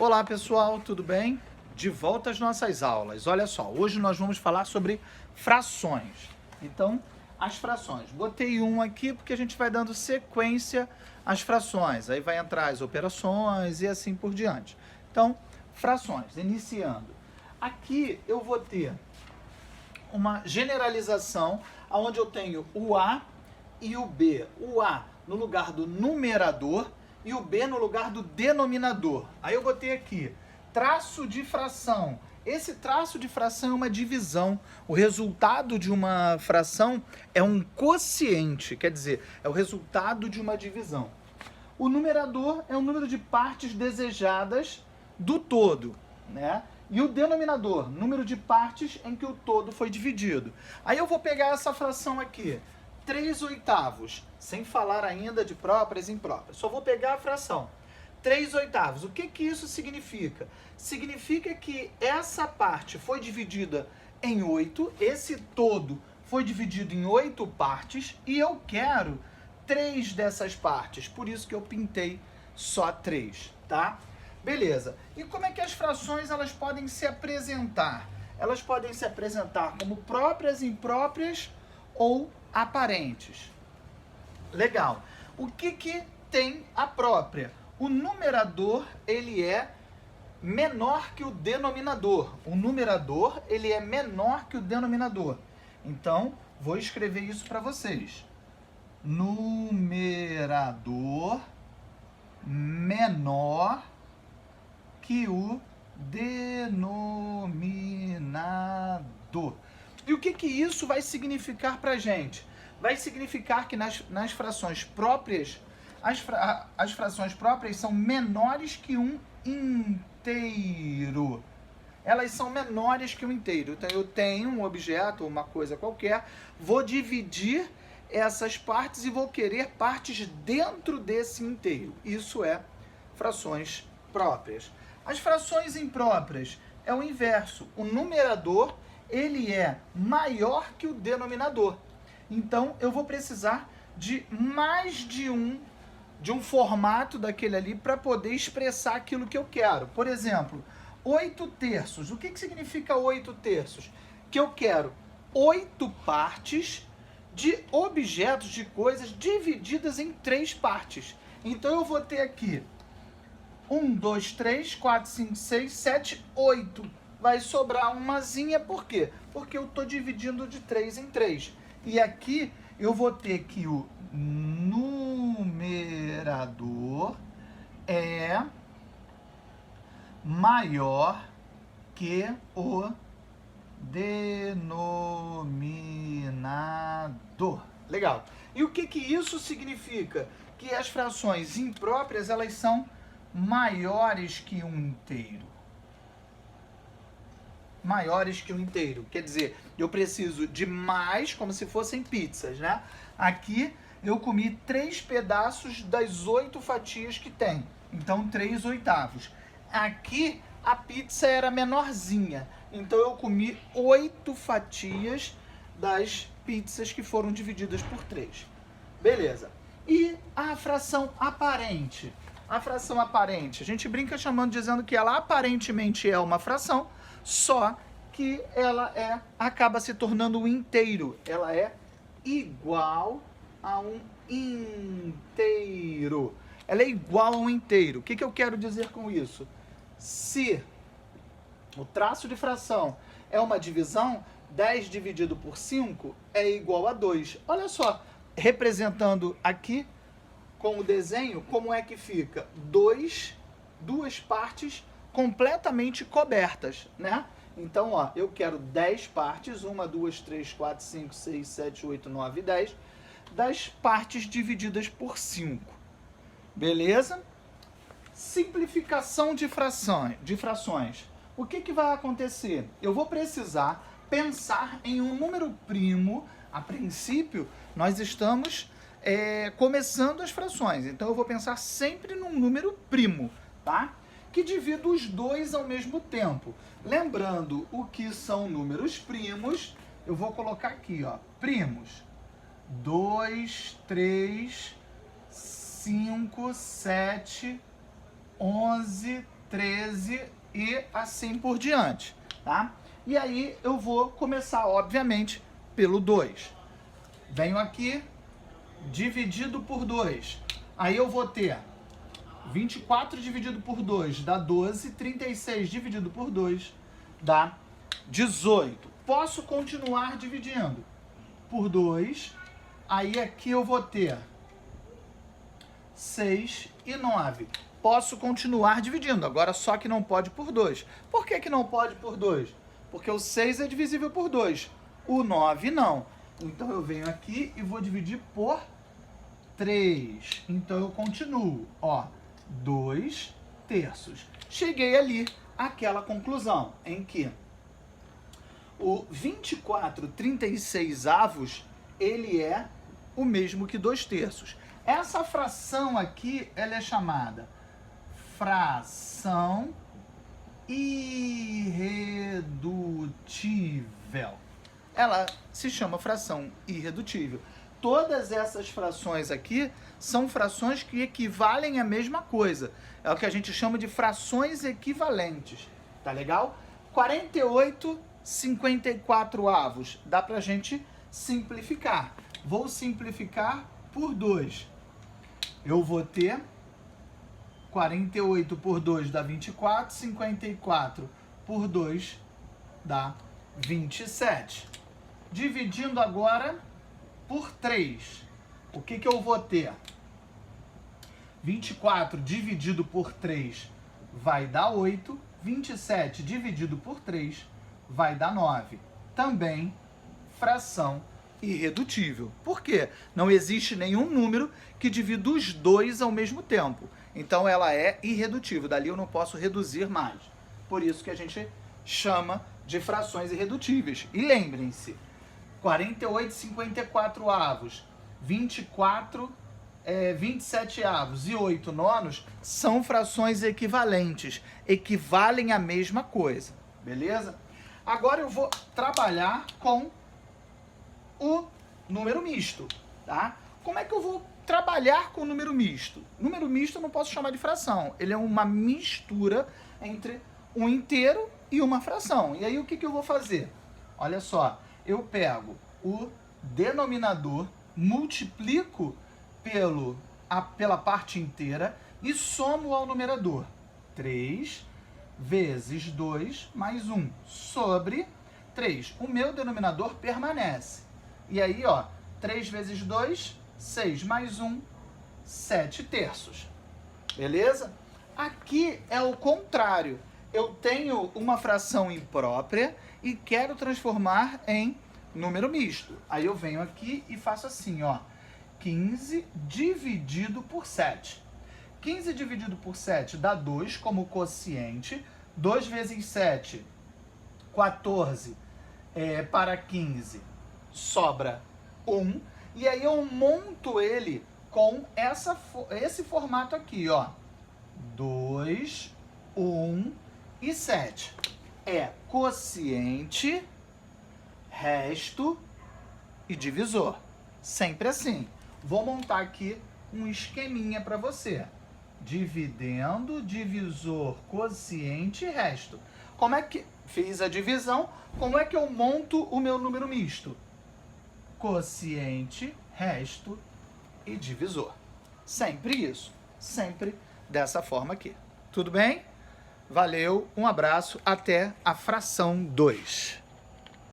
Olá pessoal, tudo bem? De volta às nossas aulas. Olha só, hoje nós vamos falar sobre frações. Então, as frações. Botei um aqui porque a gente vai dando sequência às frações. Aí vai entrar as operações e assim por diante. Então, frações, iniciando. Aqui eu vou ter uma generalização onde eu tenho o A e o B. O A no lugar do numerador e o B no lugar do denominador. Aí eu botei aqui, traço de fração. Esse traço de fração é uma divisão. O resultado de uma fração é um quociente, quer dizer, é o resultado de uma divisão. O numerador é o número de partes desejadas do todo, né? E o denominador, número de partes em que o todo foi dividido. Aí eu vou pegar essa fração aqui, 3/8, sem falar ainda de próprias e impróprias. Só vou pegar a fração. 3/8. O que isso significa? Significa que essa parte foi dividida em 8, esse todo foi dividido em 8 partes e eu quero 3 dessas partes. Por isso que eu pintei só 3, tá? Beleza. E como é que as frações elas podem se apresentar? Elas podem se apresentar como próprias, impróprias ou aparentes. Legal. O que tem a própria? O numerador, ele é menor que o denominador. O numerador, ele é menor que o denominador. Então, vou escrever isso para vocês. Numerador menor que o denominador. E o que isso vai significar para a gente? Vai significar que nas frações próprias, as frações próprias são menores que um inteiro. Elas são menores que um inteiro. Então, eu tenho um objeto, uma coisa qualquer, vou dividir essas partes e vou querer partes dentro desse inteiro. Isso é frações próprias. As frações impróprias é o inverso. O numerador, ele é maior que o denominador. Então, eu vou precisar de mais de um formato daquele ali para poder expressar aquilo que eu quero. Por exemplo, 8/3. O que significa 8/3? Que eu quero 8 partes de objetos, de coisas divididas em 3 partes. Então, eu vou ter aqui 1, 2, 3, 4, 5, 6, 7, 8. Vai sobrar umazinha, por quê? Porque eu estou dividindo de 3 em 3. E aqui eu vou ter que o numerador é maior que o denominador. Legal. E o que isso significa? Que as frações impróprias, elas são maiores que um inteiro. Maiores que um inteiro. Quer dizer, eu preciso de mais, como se fossem pizzas, né? Aqui eu comi 3 pedaços das 8 fatias que tem. Então, 3/8. Aqui a pizza era menorzinha. Então, eu comi 8 fatias das pizzas que foram divididas por 3. Beleza. E a fração aparente? A fração aparente, a gente brinca dizendo que ela aparentemente é uma fração, só que ela acaba se tornando um inteiro. Ela é igual a um inteiro. Ela é igual a um inteiro. O que eu quero dizer com isso? Se o traço de fração é uma divisão, 10 dividido por 5 é igual a 2. Olha só, representando aqui com o desenho, como é que fica? Duas partes completamente cobertas, né? Então, ó, eu quero 10 partes, 1, 2, 3, 4, 5, 6, 7, 8, 9, 10, das partes divididas por 5. Beleza? Simplificação de frações. O que vai acontecer? Eu vou precisar pensar em um número primo. A princípio, nós estamos começando as frações. Então, eu vou pensar sempre num número primo, tá? Que divida os dois ao mesmo tempo. Lembrando o que são números primos, eu vou colocar aqui, ó, primos. 2, 3, 5, 7, 11, 13 e assim por diante, tá? E aí eu vou começar, obviamente, pelo 2. Venho aqui, dividido por 2. Aí eu vou ter 24 dividido por 2 dá 12, 36 dividido por 2 dá 18. Posso continuar dividindo por 2, aí aqui eu vou ter 6 e 9. Posso continuar dividindo, agora só que não pode por 2. Por que não pode por 2? Porque o 6 é divisível por 2, o 9 não. Então eu venho aqui e vou dividir por 3. Então eu continuo, ó, 2 terços. Cheguei ali àquela conclusão em que o 24/36, ele é o mesmo que 2 terços. Essa fração aqui, ela é chamada fração irredutível. Ela se chama fração irredutível. Todas essas frações aqui são frações que equivalem à mesma coisa. É o que a gente chama de frações equivalentes. Tá legal? 48/54. Dá pra gente simplificar. Vou simplificar por 2. Eu vou ter 48 por 2 dá 24, 54 por 2 dá 27. Dividindo agora por 3. O que eu vou ter? 24 dividido por 3 vai dar 8. 27 dividido por 3 vai dar 9. Também fração irredutível. Por quê? Não existe nenhum número que divida os dois ao mesmo tempo. Então ela é irredutível. Dali eu não posso reduzir mais. Por isso que a gente chama de frações irredutíveis. E lembrem-se, 48/54, 24 27 e 8 nonos são frações equivalentes, equivalem à mesma coisa, beleza? Agora eu vou trabalhar com o número misto, tá? Como é que eu vou trabalhar com o número misto? Número misto eu não posso chamar de fração, ele é uma mistura entre um inteiro e uma fração. E aí o que eu vou fazer? Olha só, eu pego o denominador, multiplico pela parte inteira e somo ao numerador. 3 vezes 2 mais 1 sobre 3. O meu denominador permanece. E aí, ó, 3 vezes 2, 6 mais 1, 7 terços. Beleza? Aqui é o contrário. Eu tenho uma fração imprópria e quero transformar em número misto. Aí eu venho aqui e faço assim, ó. 15 dividido por 7. 15 dividido por 7 dá 2 como quociente. 2 vezes 7, 14 para 15, sobra 1. E aí eu monto ele com esse formato aqui, ó. 2, 1 e 7. É quociente, resto e divisor. Sempre assim. Vou montar aqui um esqueminha para você. Dividendo, divisor, quociente e resto. Como é que fiz a divisão? Como é que eu monto o meu número misto? Quociente, resto e divisor. Sempre isso. Sempre dessa forma aqui. Tudo bem? Valeu, um abraço, até a fração 2.